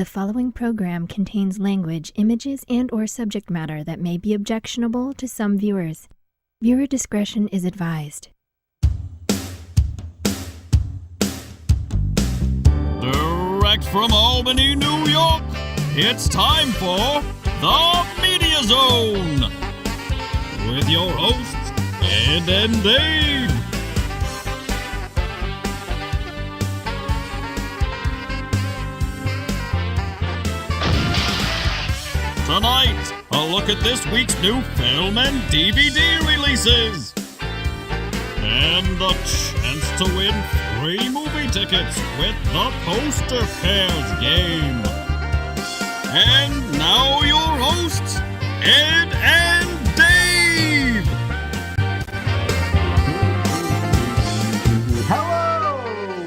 The following program contains language, images, and/or subject matter that may be objectionable to some viewers. Viewer discretion is advised. Direct from Albany, New York, it's time for The Media Zone with your hosts, Ed and Dave. Tonight, a look at this week's new film and DVD releases. And the chance to win free movie tickets with the Poster Pairs game. And now your hosts, Ed and Dave. Hello,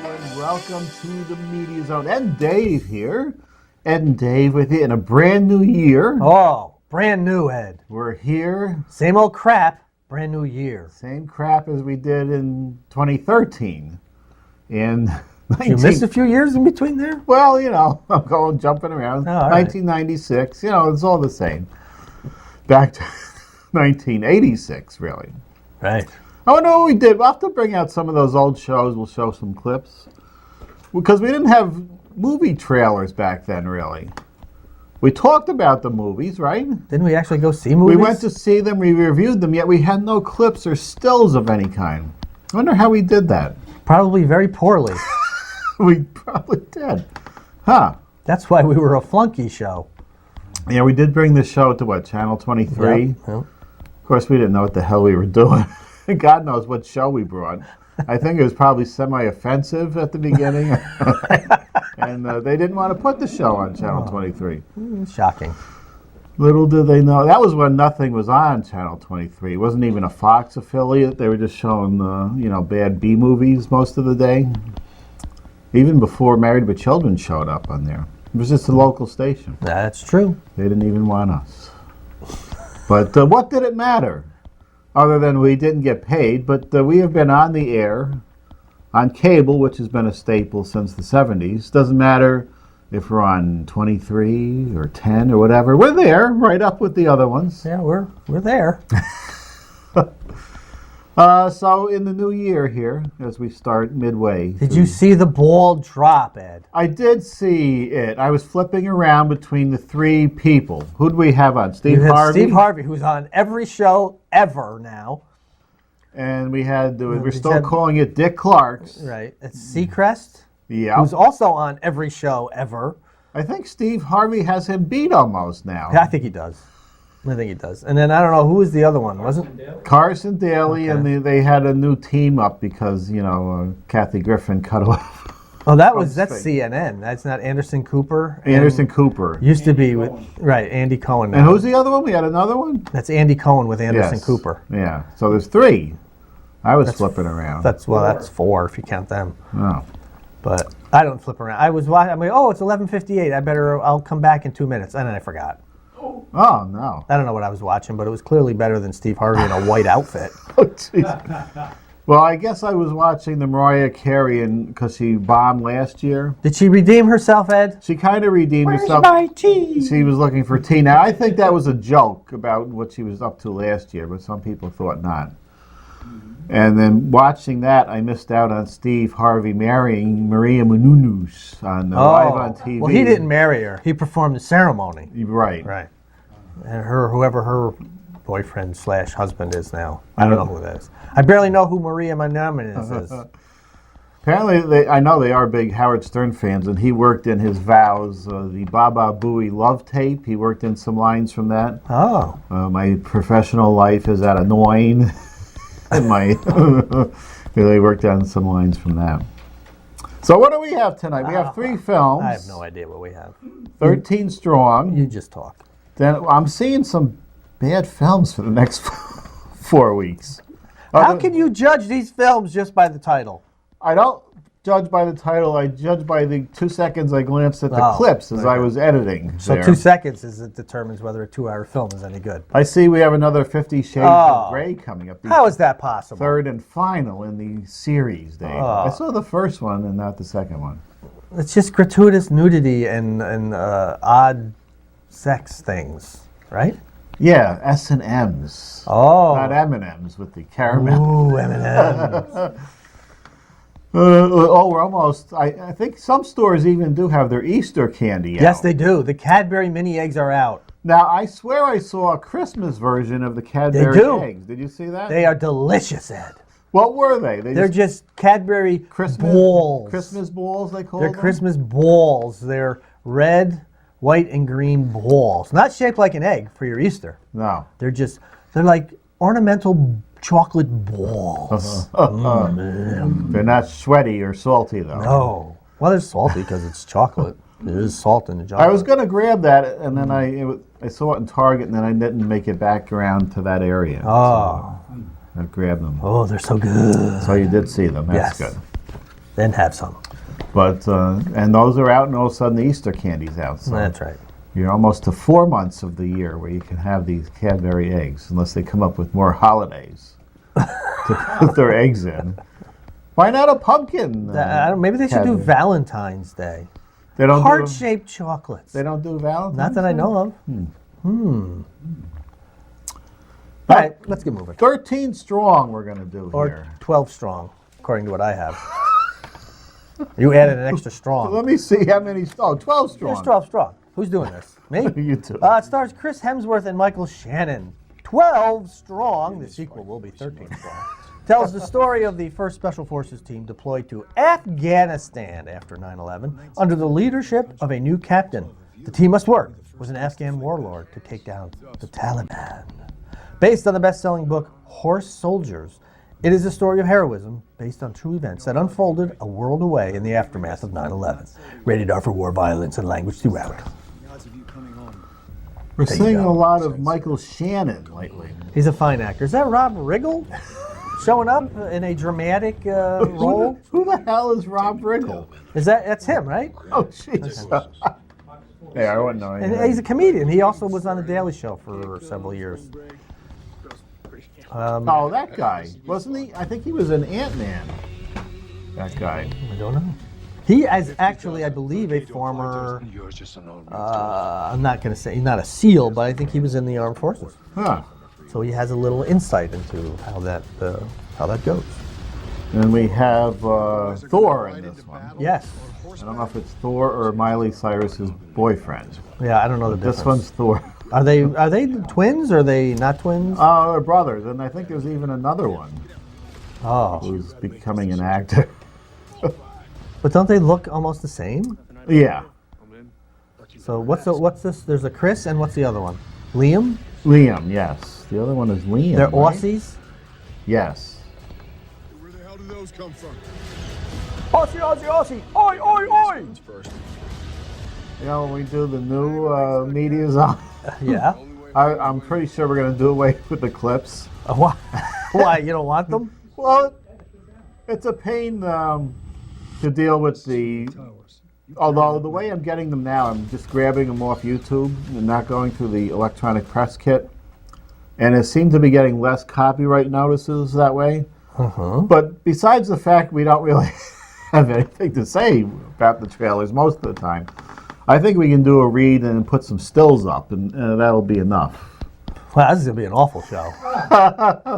and welcome to the Media Zone. Ed and Dave here. Ed and Dave with you in a brand new year. Oh, brand new, Ed. We're here. Same old crap, brand new year. Same crap as we did in 2013. And You missed a few years in between there? well, you know, I'm jumping around. Oh, all right. 1996, you know, it's all the same. Back to 1986, really. Right. I wonder what we did. We'll have to bring out some of those old shows. We'll show some clips. Because we didn't have movie trailers back then, really. We talked about the movies, right? Didn't we actually go see movies? We went to see them, we reviewed them, yet we had no clips or stills of any kind. I wonder how we did that. Probably very poorly. We probably did. Huh. That's why we were a flunky show. Yeah, we did bring the show to, what, Channel 23? Yep. Of course, we didn't know what the hell we were doing. God knows what show we brought. I think it was probably semi-offensive at the beginning. And they didn't want to put the show on Channel 23. Shocking. Little did they know. That was when nothing was on Channel 23. It wasn't even a Fox affiliate. They were just showing, bad B movies most of the day. Even before Married with Children showed up on there. It was just a local station. That's true. They didn't even want us. But what did it matter? Other than we didn't get paid, but we have been on the air, on cable, which has been a staple since the 70s. Doesn't matter if we're on 23 or 10 or whatever. We're there, right up with the other ones. Yeah, we're there. So in the new year here, as we start midway. Did you see the ball drop, Ed? I did see it. I was flipping around between the three people. Who'd we have on? Steve You had Harvey? Steve Harvey, who's on every show ever now. And we had, we're did still you have- calling it Dick Clark's. Right. It's Seacrest, Yeah. who's also on every show ever. I think Steve Harvey has him beat almost now. Yeah, I think he does. And then I don't know who was the other one, wasn't? Carson Daly, Okay. and they had a new team up because, Kathy Griffin cut off Oh, that's thing. CNN. That's not Anderson Cooper. Anderson Cooper. Used to be with Andy Cohen. Now. And who's the other one? We had another one? That's Andy Cohen with Anderson Yes. Cooper. Yeah. So there's three. I was flipping around. That's four if you count them. Oh. But I don't flip around. I was watching. I'm like, oh, it's 11:58. I'll come back in 2 minutes, and then I forgot. Oh, no. I don't know what I was watching, but it was clearly better than Steve Harvey in a white outfit. Oh, jeez. Well, I guess I was watching the Mariah Carey because she bombed last year. Did she redeem herself, Ed? She kind of redeemed herself. my tea? She was looking for tea. Now, I think that was a joke about what she was up to last year, but some people thought not. And then watching that, I missed out on Steve Harvey marrying Maria Menounos on live on TV. Well, he didn't marry her. He performed the ceremony. Right. Right. And whoever her boyfriend / husband is now. I don't know who that is. I barely know who Maria Menounos is. Apparently, I know they are big Howard Stern fans, and he worked in his Vows, the Baba Booey love tape. He worked in some lines from that. Oh. My professional life is that annoying. And they worked on some lines from that. So what do we have tonight? We have three films. I have no idea what we have. 13 strong. You just talk. Then I'm seeing some bad films for the next 4 weeks. How can you judge these films just by the title? I don't judge by the title. I judge by the 2 seconds I glanced at the Oh, clips as I was editing. So there. 2 seconds determines whether a 2-hour film is any good. I see we have another 50 Shades of Grey coming up. How is that possible? Third and final in the series, Dave. I saw the first one and not the second one. It's just gratuitous nudity and odd sex things, right? Yeah, S&M's. Oh. Not M&M's with the caramel. Ooh, M&M. We're almost. I think some stores even do have their Easter candy out. Yes, they do. The Cadbury mini eggs are out. Now, I swear I saw a Christmas version of the Cadbury do. eggs. Did you see that? They are delicious, Ed. What were they? They're just Cadbury Christmas balls. Christmas balls, they call They're them? Christmas balls. They're red, white, and green balls. Not shaped like an egg for your Easter. No. They're like ornamental chocolate balls. They're not sweaty or salty, though. No. Well, they're salty because it's chocolate. There is salt in the chocolate. I was going to grab that, and then I saw it in Target, and then I didn't make it back around to that area. Oh. So I grabbed them. Oh, they're so good. So you did see them. That's Yes. good. Then have some. But, and those are out, and all of a sudden the Easter candy's out. So That's right. you're almost to 4 months of the year where you can have these Cadbury eggs, unless they come up with more holidays to put their eggs in. Why not a pumpkin? Maybe they should do Cadbury? Valentine's Day. They don't Heart-shaped chocolates. They don't do Valentine's. Not that I know of. All right, let's get moving. 13 strong. We're gonna do Or here. 12 strong, according to what I have. You added an extra strong. Let me see how many. Oh, 12 strong. There's 12 strong. Who's doing this? Me? You two. It stars Chris Hemsworth and Michael Shannon. 12 strong. The sequel will be 13 strong. Tells the story of the first Special Forces team deployed to Afghanistan after 9/11 under the leadership of a new captain. The team must work with an Afghan warlord to take down the Taliban. Based on the best-selling book Horse Soldiers, it is a story of heroism based on true events that unfolded a world away in the aftermath of 9/11. Rated R for war, violence, and language throughout. We're There you seeing go. a lot of Michael Shannon lately. He's a fine actor. Is that Rob Riggle showing up in a dramatic role? Who the hell is Rob Riggle? That's him, right? Oh, jeez. Yeah, I wouldn't know. And anything. he's a comedian. He also was on the Daily Show for several years. Oh, that guy. Wasn't he? I think he was an Ant-Man. That guy. I don't know. He is actually, I believe, a former. I'm not going to say he's not a SEAL, but I think he was in the armed forces. Huh. So he has a little insight into how that goes. And we have Thor in this one. Yes. I don't know if it's Thor or Miley Cyrus's boyfriend. Yeah, I don't know the difference. This one's Thor. Are they twins? Or are they not twins? They're brothers, and I think there's even another one Oh, who's becoming an actor. but don't they look almost the same? Yeah. So what's this? There's a Chris, and what's the other one? Liam? Liam, yes. The other one is Liam. They're right? Aussies? Yes. Where the hell did those come from? Aussie, Aussie, Aussie! Oi, oi, oi! You know, when we do the new media zone, Yeah. I'm pretty sure we're going to do away with the clips. Why? Why? You don't want them? Well, it's a pain to deal with the. Although the way I'm getting them now, I'm just grabbing them off YouTube and not going through the electronic press kit. And it seems to be getting less copyright notices that way. But besides the fact we don't really have anything to say about the trailers most of the time, I think we can do a read and put some stills up, and that'll be enough. Well, this is going to be an awful show.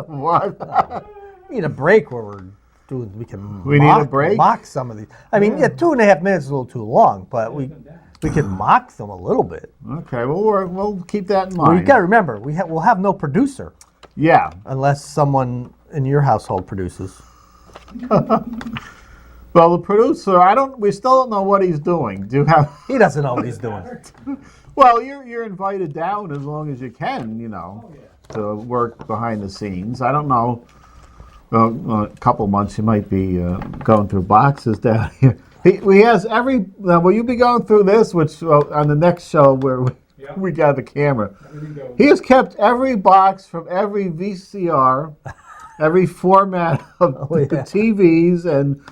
What? We need a break where we're doing, we can We need a break? mock some of these. I mean, yeah, 2.5 minutes is a little too long, but we can mock them a little bit. Okay, well, we'll keep that in Well, mind. you got to remember, we'll have no producer Yeah. unless someone in your household produces. Well, the producer, we still don't know what he's doing. Do you have? He doesn't know what he's doing. Well, you're invited down as long as you can, to work behind the scenes. I don't know. A couple months you might be going through boxes down here. He has every. Will you be going through this? Which on the next show where we got the camera, he has kept every box from every VCR, every format of the TVs, and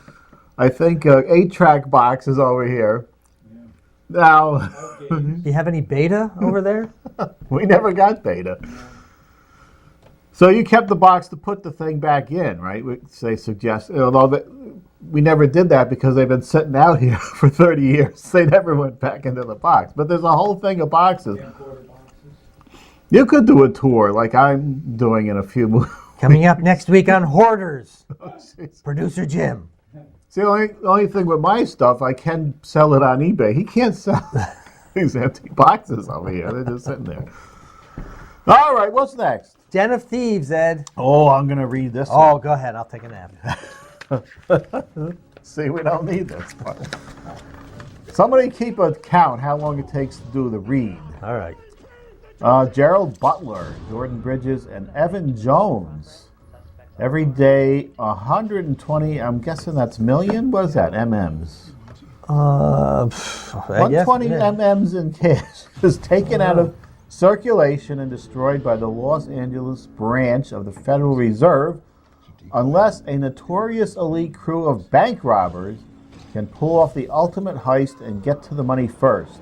I think 8-track box is over here. Now, Do you have any beta over there? we never got beta. So you kept the box to put the thing back in, right? Which they suggest, although we never did that because they've been sitting out here for 30 years. They never went back into the box. But there's a whole thing of boxes. You could do a tour like I'm doing in a few movies. Coming up next week on Hoarders, producer Jim. See, the only thing with my stuff, I can sell it on eBay. He can't sell these empty boxes over here. They're just sitting there. All right, what's next? Den of Thieves, Ed. Oh, I'm going to read this Oh, go ahead. I'll take a nap. one. See, we don't need this part. Somebody keep a count how long it takes to do the read. All right. Gerald Butler, Jordan Bridges, and Evan Jones. Every day, 120, I'm guessing that's million? What is that, MMs? I guess, 120 yeah. MMs in cash is taken out of circulation and destroyed by the Los Angeles branch of the Federal Reserve unless a notorious elite crew of bank robbers can pull off the ultimate heist and get to the money first,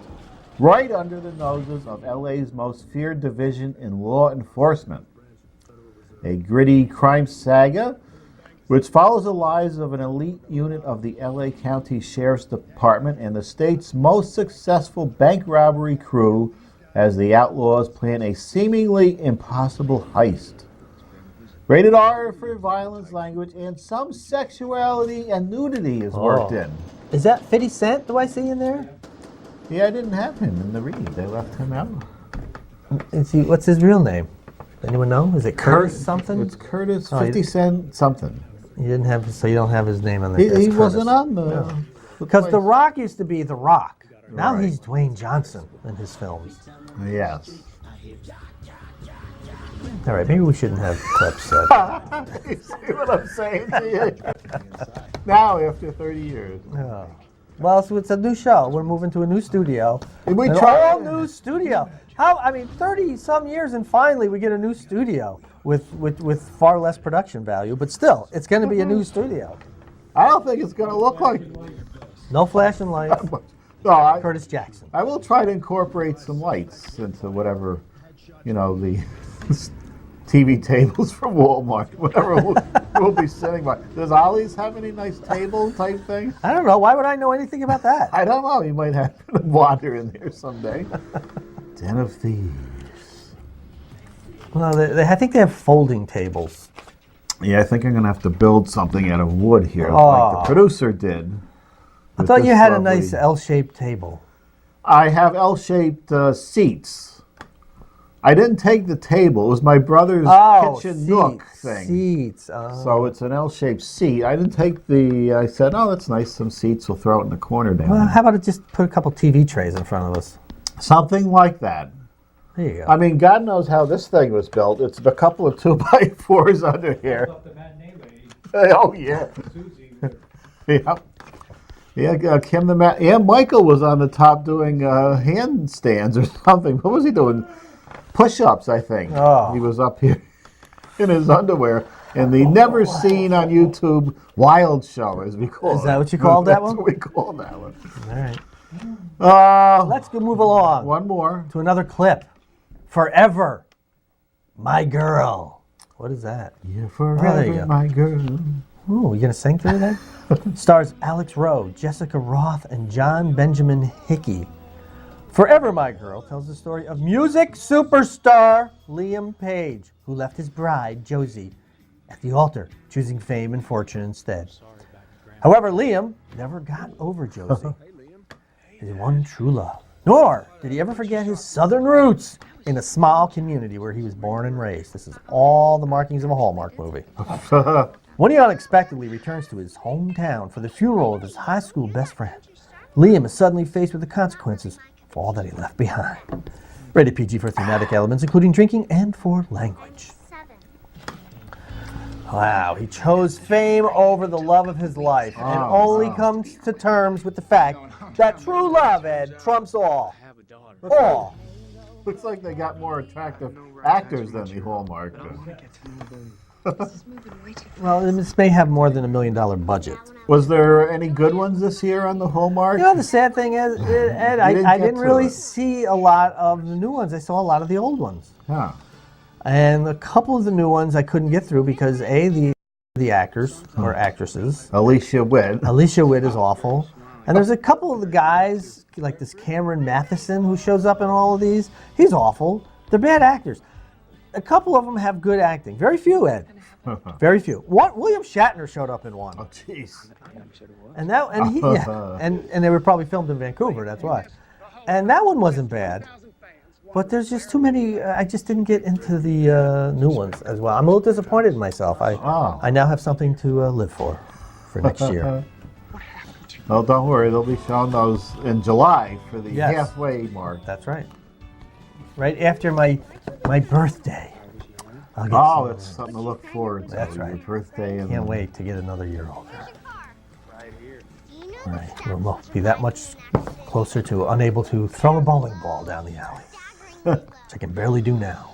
right under the noses of LA's most feared division in law enforcement. A gritty crime saga which follows the lives of an elite unit of the LA County Sheriff's Department and the state's most successful bank robbery crew as the outlaws plan a seemingly impossible heist. Rated R for violence, language, and some sexuality and nudity is worked in. Is that 50 Cent, do I see in there? Yeah, I didn't have him in the read. They left him out. What's his real name? Anyone know? Is it Curtis something? It's Curtis, Oh, 50 Cent something. You didn't have, so you don't have his name on there. He wasn't on the... Because The Rock used to be The Rock. Now Right. he's Dwayne Johnson in his films. Yes. All right, maybe we shouldn't have clips. Set. You see what I'm saying to you? Now, after 30 years. Oh. Well, so it's a new show. We're moving to a new studio. We An try- all new studio. 30 some years and finally we get a new studio with far less production value, but still, it's going to be a new studio. I don't think it's going to look like... No flashing lights. No, Curtis Jackson. I will try to incorporate some lights into whatever, the TV tables from Walmart, whatever we'll be sitting by. Does Ollie's have any nice table type thing? I don't know. Why would I know anything about that? I don't know. You might have to wander in there someday. Den of Thieves. Well, I think they have folding tables. Yeah, I think I'm going to have to build something out of wood here, like Oh. the producer did. I thought you had a nice L-shaped table. I have L-shaped seats. I didn't take the table. It was my brother's kitchen nook thing. Seats. Oh. So it's an L-shaped seat. I didn't take I said, oh, that's nice, some seats. We'll throw it in the corner down Well, there. how about it just put a couple TV trays in front of us? Something like that. There you go. I mean, God knows how this thing was built. It's a couple of 2x4s under here. Oh, yeah. Yeah. Yeah, Kim the Mat. And Michael was on the top doing handstands or something. What was he doing? Push-ups, I think. Oh. He was up here in his underwear. And the never seen on YouTube wild show, as we call it. Is that what you called that one? That's what we called that one. All right. Let's go move along One more. to another clip. Forever, my girl. What is that? You're there you forever go. my girl. Ooh, you gonna sing through that? Stars Alex Rowe, Jessica Roth, and John Benjamin Hickey. Forever, My Girl tells the story of music superstar Liam Page, who left his bride, Josie, at the altar, choosing fame and fortune instead. However, Liam never got over Josie, his one true love. Nor did he ever forget his southern roots in a small community where he was born and raised. This is all the markings of a Hallmark movie. When he unexpectedly returns to his hometown for the funeral of his high school best friend, Liam is suddenly faced with the consequences of all that he left behind. Rated PG for thematic elements, including drinking and for language. Wow, he chose fame over the love of his life and only comes to terms with the fact that true love, Ed, trumps all. All. Looks like they got more attractive actors than the Hallmark. Well, this may have more than $1 million budget. Was there any good ones this year on the Hallmark? You know, the sad thing is, Ed, didn't I get didn't to really it. see a lot of the new ones. I saw a lot of the old ones. Huh. And a couple of the new ones I couldn't get through because, A, the the actors or actresses. Alicia Witt. Alicia Witt is awful. And there's a couple of the guys, like this Cameron Matheson, who shows up in all of these. He's awful. They're bad actors. A couple of them have good acting. Very few, Ed. Very few. William Shatner showed up in one. Oh, jeez. And and they were probably filmed in Vancouver, that's why. And that one wasn't bad. But there's just too many. I just didn't get into the new ones as well. I'm a little disappointed in myself. I now have something to live for next year. Well, don't worry. They'll be showing those in July for the Yes. halfway mark. That's right. Right after my birthday. I'll get Oh, some- it's something to look forward to. That's right. Your birthday. And Can't wait to get another year older. Right. We'll be that much closer to unable to throw a bowling ball down the alley. Which I can barely do now.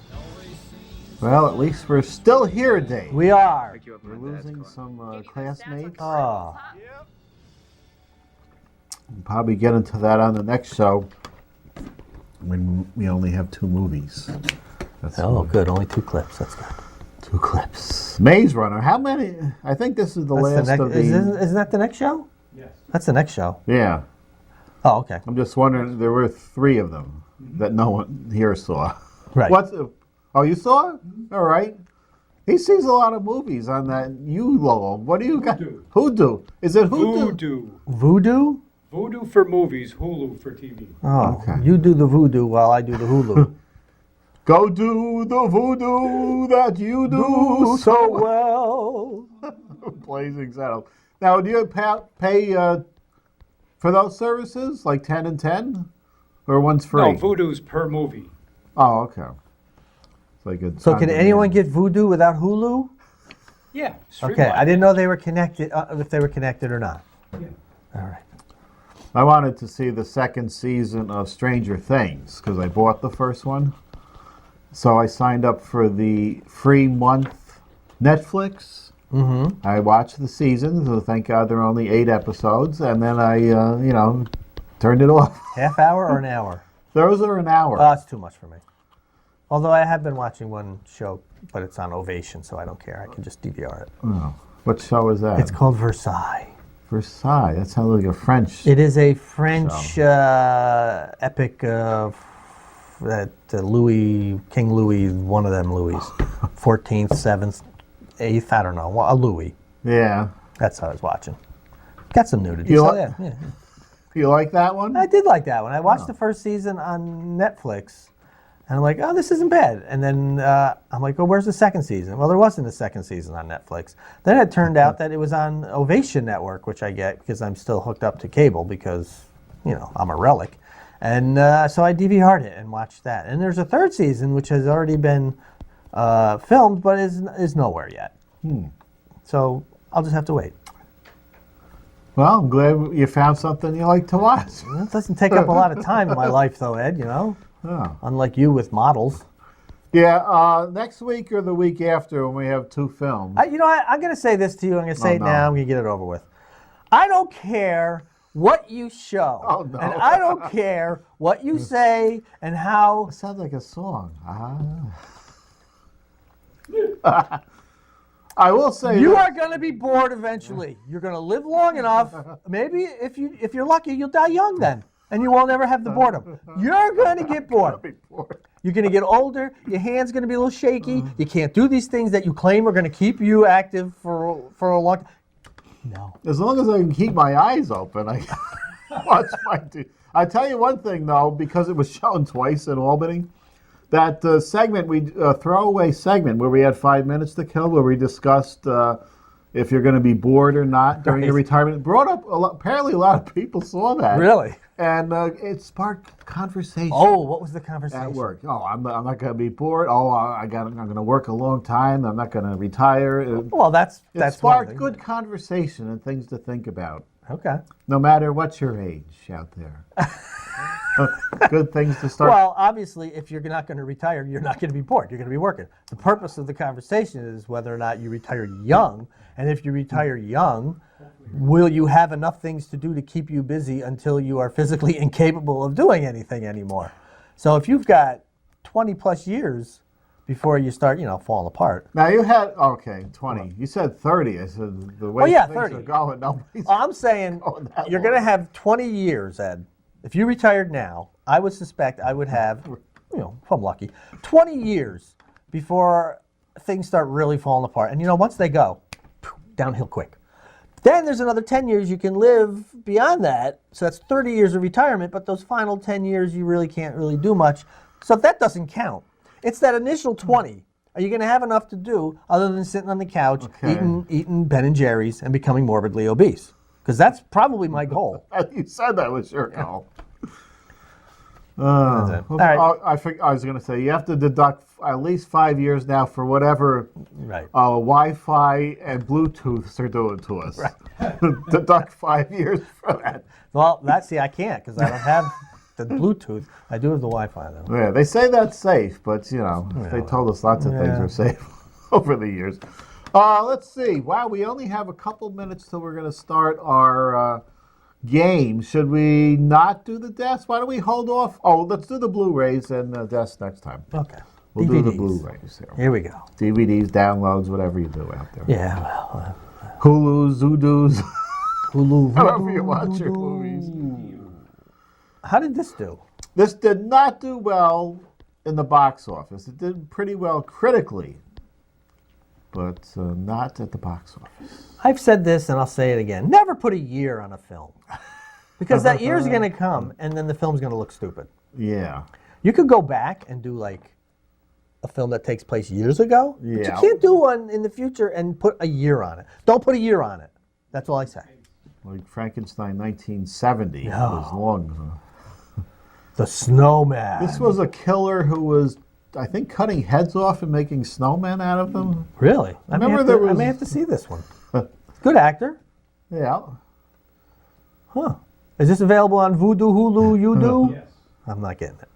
Well, at least we're still here, Dave. We are. We're losing some classmates. Oh. We'll probably get into that on the next show when we only have 2 movies. That's Oh, good. Only 2 clips. That's good. 2 clips. Maze Runner. How many? I think this is the last That's of the. isn't that the next show? Yes. That's the next show. Yeah. Oh, okay. I'm just wondering. There were 3 of them that no one here saw. Right. What's? Oh, you saw it? All right. He sees a lot of movies on that logo. What do you got? Hoodoo. Is it Hoodoo? Voodoo. Voodoo? Voodoo for movies, Hulu for TV. Oh, Okay. you do the voodoo while I do the Hulu. Go do the voodoo that you do so well. Blazing Saddles. Now, do you pay for those services, like 10 and 10? Or one's free? No, Voodoo's per movie. Oh, okay. It's like a So can anyone get voodoo without Hulu? Yeah. Okay, I didn't know they were connected, if they were connected or not. Yeah. All right. I wanted to see the 2nd season of Stranger Things because I bought the first one. So I signed up for the free month Netflix. Mm-hmm. I watched the season, so thank God there are only 8 episodes, and then I, turned it off. Half hour or an hour? Those are an hour. Oh, it's too much for me. Although I have been watching one show, but it's on Ovation, so I don't care. I can just DVR it. What show is that? It's called Versailles. Versailles. That sounds like a French. It is a French epic of that King Louis, one of them Louis, 14th, 7th, 8th, I don't know, a Louis. Yeah. That's how I was watching. Got some nudity. You So li- yeah. You like that one? I did like that one. I watched the first season on Netflix, and I'm like, oh, this isn't bad. And then I'm like, oh, where's the 2nd season? Well, there wasn't a 2nd season on Netflix. Then it turned out that it was on Ovation Network, which I get because I'm still hooked up to cable because, I'm a relic. And so I DVR'd it and watched that. And there's a 3rd season, which has already been filmed, but is nowhere yet. So I'll just have to wait. Well, I'm glad you found something you like to watch. It doesn't take up a lot of time in my life, though, Ed, Oh. Unlike you with models. Yeah, next week or the week after when we have 2 films. I'm going to say this to you. I'm going to say it no. now. I'm going to get it over with. I don't care what you show. Oh, no. And I don't care what you say and how. It sounds like a song. I will say You this. are going to be bored eventually. You're going to live long enough. Maybe if you're lucky, you'll die young then. And you won't ever have the boredom. You're going to get bored. You're going to get older. Your hand's going to be a little shaky. You can't do these things that you claim are going to keep you active for a long time. No. As long as I can keep my eyes open, I watch my I tell you one thing, though, because it was shown twice in Albany, that segment, throwaway segment where we had 5 minutes to kill, where we discussed if you're going to be bored or not during your retirement, brought up apparently a lot of people saw that. Really? And it sparked conversation. Oh, what was the conversation? At work. Oh, I'm not going to be bored. Oh, I'm going to work a long time. I'm not going to retire. Well, that's It one sparked thing. good conversation and things to think about. Okay. No matter what your age out there. Good things to start. Well, obviously, if you're not going to retire, you're not going to be bored. You're going to be working. The purpose of the conversation is whether or not you retire young. And if you retire young, will you have enough things to do to keep you busy until you are physically incapable of doing anything anymore? So if you've got 20 plus years before you start, falling apart. Now you had 20. You said 30. I said the way yeah, things 30. are going, nobody's. I'm saying Oh, that you're going to long. have 20 years, Ed. If you retired now, I would suspect I would have, if I'm lucky, 20 years before things start really falling apart. And once they go, downhill quick. Then there's another 10 years you can live beyond that. So that's 30 years of retirement, but those final 10 years you really can't really do much. So that doesn't count. It's that initial 20. Are you going to have enough to do other than sitting on the couch, eating Ben & Jerry's and becoming morbidly obese? Because that's probably my goal. You said that was your goal. That's it. All right. I was going to say you have to deduct at least 5 years now for whatever Right. Wi-Fi and Bluetooth are doing to us. Deduct 5 years from that. Well, I can't because I don't have the Bluetooth. I do have the Wi-Fi, though. Yeah, they say that's safe, but they told us lots of things Yeah. are safe over the years. Let's see. Wow, we only have a couple minutes till we're going to start our game. Should we not do the deaths? Why don't we hold off? Oh, let's do the Blu-rays and deaths next time. Okay. We'll do the DVDs. Blu-rays here. Here we go. DVDs, downloads, whatever you do out there. Yeah, well, Hulu's, Zoodoos, Hulu. however you watch your movies. How did this do? This did not do well in the box office. It did pretty well critically, but not at the box office. I've said this and I'll say it again. Never put a year on a film. Because that year's going to come and then the film's going to look stupid. Yeah. You could go back and do like a film that takes place years ago, but you Yeah. can't do one in the future and put a year on it. Don't put a year on it. That's all I say. Like Frankenstein 1970. It was long. The Snowman. This was a killer who was, I think, cutting heads off and making snowmen out of them. Really? I Remember may have to see this one. Good actor. Yeah. Huh. Is this available on Vudu, Hulu, Udo? Yes. I'm not getting it.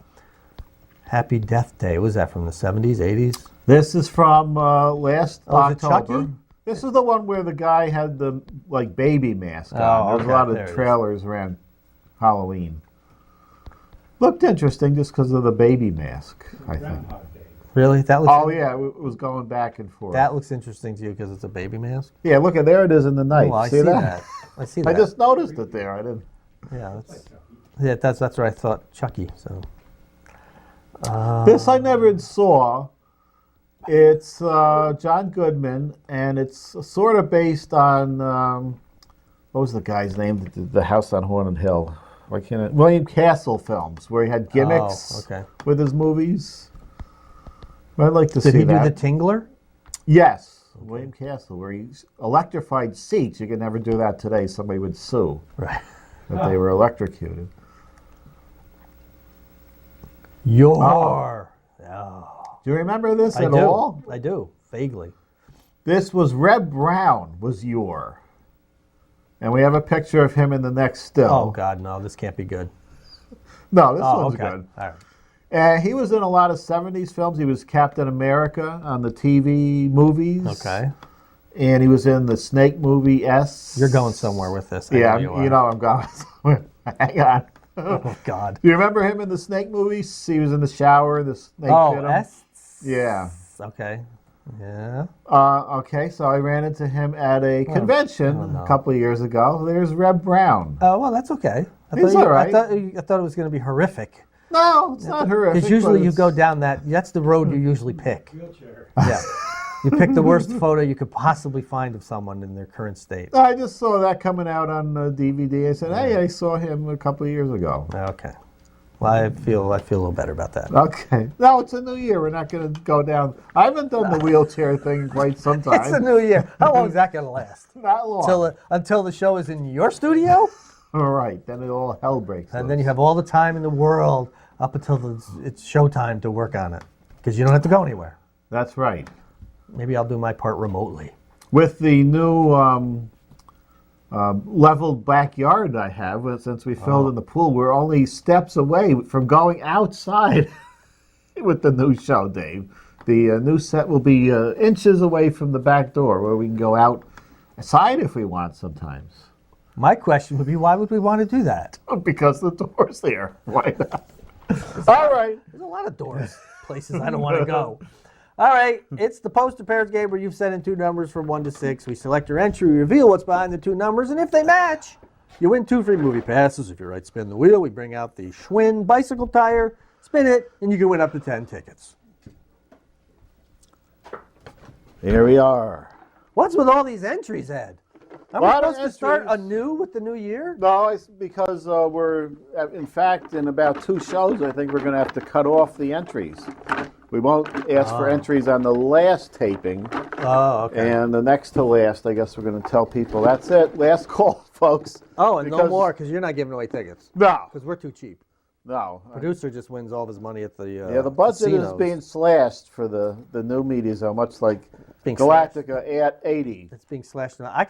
Happy Death Day. Was that from the 70s, 80s? This is from last Oh, is it October. Chucky? This is the one where the guy had the baby mask on. Oh, There's okay. a lot There it of is. trailers around Halloween. Looked interesting just because of the baby mask, I think. Groundhog Day. Really? That looks. Oh yeah, it was going back and forth. That looks interesting to you because it's a baby mask. Yeah, look at there it is in the night. Oh, I see see that? that. I see I that. just noticed it there. I didn't. Yeah, that's what I thought. Chucky. So. This I never saw. It's John Goodman, and it's sort of based on what was the guy's name that did The House on Haunted Hill? Why can't it? William Castle films, where he had gimmicks okay. with his movies. I'd like to Did see he do that. the Tingler? Yes, William Castle, where he electrified seats. You could never do that today. Somebody would sue Right. that they were electrocuted. Your. Oh. Do you remember this I at do. all? I do. Vaguely. This was Reb Brown was Yor. And we have a picture of him in the next still. Oh, God, no. This can't be good. No, this Oh, one's okay. good. All right. And he was in a lot of 70s films. He was Captain America on the TV movies. Okay. And he was in the Snake movie S. You're going somewhere with this. I Yeah, know you you are. know I'm going somewhere. Hang on. Oh, God. Do you remember him in the Snake movies? He was in the shower, the snake Oh, bit him. S? Yeah. Okay. Yeah. Okay, so I ran into him at a convention a couple of years ago. There's Reb Brown. Oh, well, that's okay. He's all right. I thought it was going to be horrific. No, it's not horrific. Because usually but you it's- go down that's the road you usually pick. Wheelchair. Yeah. You pick the worst photo you could possibly find of someone in their current state. I just saw that coming out on DVD. I said, hey, I saw him a couple of years ago. Okay. Well, I feel a little better about that. Okay. No, it's a new year. We're not going to go down. I haven't done the wheelchair thing in quite some time. It's a new year. How long is that going to last? Not long. Until the show is in your studio? All right. Then it all hell breaks And loose. then you have all the time in the world up until it's showtime to work on it. Because you don't have to go anywhere. That's right. Maybe I'll do my part remotely. With the new leveled backyard I have, since we filled in the pool, we're only steps away from going outside with the new show, Dave. The new set will be inches away from the back door, where we can go outside if we want sometimes. My question would be, why would we want to do that? Because the door's there. Why not? All right. There's a lot of doors, places I don't want to go. All right, it's the poster pairs game where you've sent in two numbers from 1 to 6. We select your entry, reveal what's behind the two numbers, and if they match, you win 2 free movie passes. If you're right, spin the wheel. We bring out the Schwinn bicycle tire, spin it, and you can win up to 10 tickets. Here we are. What's with all these entries, Ed? Are we Lot of supposed to start entries. anew with the new year? No, it's because we're, in fact, in about 2 shows, I think we're going to have to cut off the entries. We won't ask for entries on the last taping, Oh, okay. and the next to last, I guess we're going to tell people, that's it, last call, folks. Oh, and no Because- more, because you're not giving away tickets. No, Because we're too cheap. no. Producer just wins all of his money at the Yeah, the budget is casinos. being slashed for the new media zone, much like Being Galactica at 80. It's being slashed. I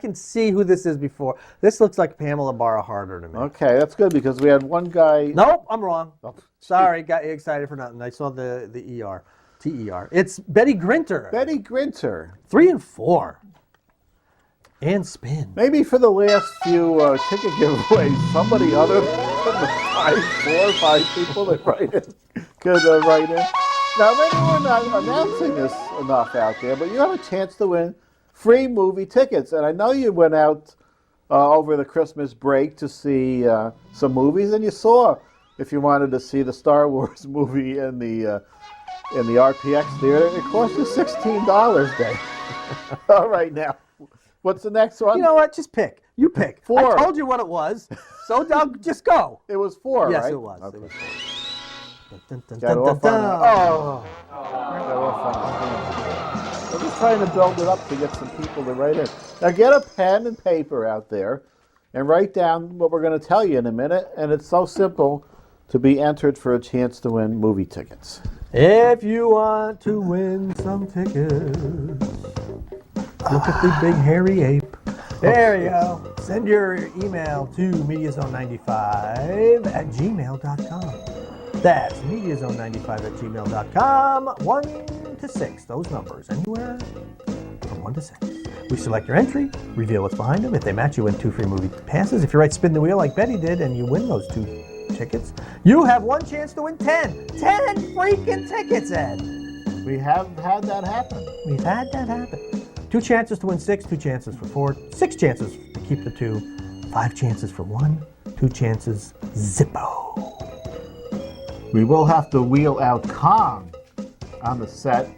can see who this is before. This looks like Pamela Barra Harder to me. Okay, that's good because we had one guy. Nope, I'm wrong. Oh, Sorry, got excited for nothing. I saw the ER, TER. It's Betty Grinter. Betty Grinter. 3 and 4. And spin. Maybe for the last few ticket giveaways, somebody other than the 4 or 5 people that write in could write in. Now, maybe we're not announcing this enough out there, but you have a chance to win free movie tickets. And I know you went out over the Christmas break to see some movies, and you saw, if you wanted to see the Star Wars movie in the RPX theater, it cost you $16, Dave. All right, now, what's the next one? You know what? Just pick. You pick. 4. I told you what it was, so just go. It was 4, Yes, right? it was. Okay. It was 4. Dun, dun, Got dun, off dun, on dun. Oh. Got off on I'm just trying to build it up to get some people to write in. Now get a pen and paper out there and write down what we're going to tell you in a minute. And it's so simple to be entered for a chance to win movie tickets. If you want to win some tickets, look at the big hairy ape. There you go. Send your email to mediazone95@gmail.com. That's mediazone95@gmail.com. 1 to 6, those numbers, anywhere from 1 to 6. We select your entry, reveal what's behind them. If they match, you win 2 free movie passes. If you're right, spin the wheel like Betty did, and you win those 2 tickets. You have 1 chance to win 10. 10 freaking tickets, Ed. We have had that happen. We've had that happen. 2 chances to win 6, 2 chances for 4, 6 chances to keep the 2, 5 chances for 1, 2 chances, zippo. We will have to wheel out Kong on the set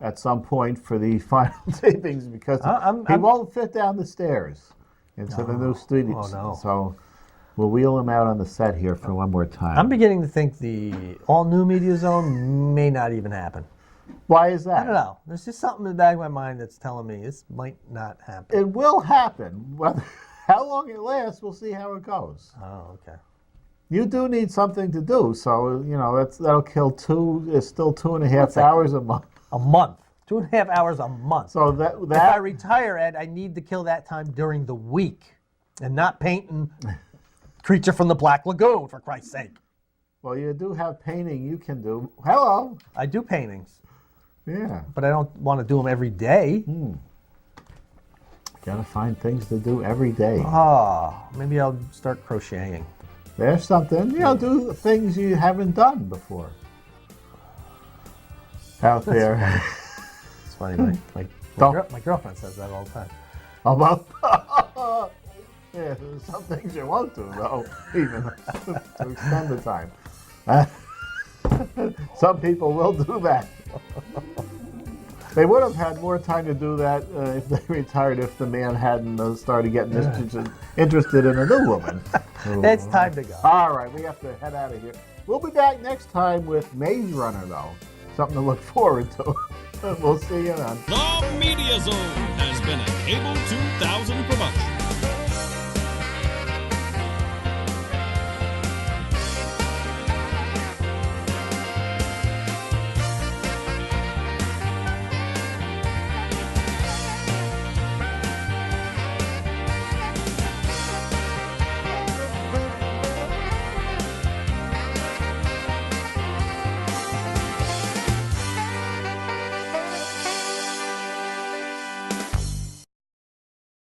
at some point for the final tapings because he won't fit down the stairs into the new studios. Oh, no. So we'll wheel him out on the set here for one more time. I'm beginning to think the all-new Media Zone may not even happen. Why is that? I don't know. There's just something in the back of my mind that's telling me this might not happen. It will happen. How long it lasts, we'll see how it goes. Oh, okay. You do need something to do, so that'll kill 2. It's still 2.5 hours a month. A month. 2.5 hours a month. So If I that retire, Ed, I need to kill that time during the week and not painting Creature from the Black Lagoon, for Christ's sake. well, you do have painting you can do. Hello. I do paintings, Yeah. but I don't want to do them every day. Gotta find things to do every day. Oh, maybe I'll start crocheting. There's something. Do things you haven't done before. Out there. It's funny, my girlfriend says that all the time. About yeah, there's some things you won't do though, even to extend the time. Some people will do that. They would have had more time to do that if they retired if the man hadn't started getting interested in a new woman. It's time to go. All right, we have to head out of here. We'll be back next time with Maze Runner, though. Something to look forward to. We'll see you then. The Media Zone has been a Cable 2000 production.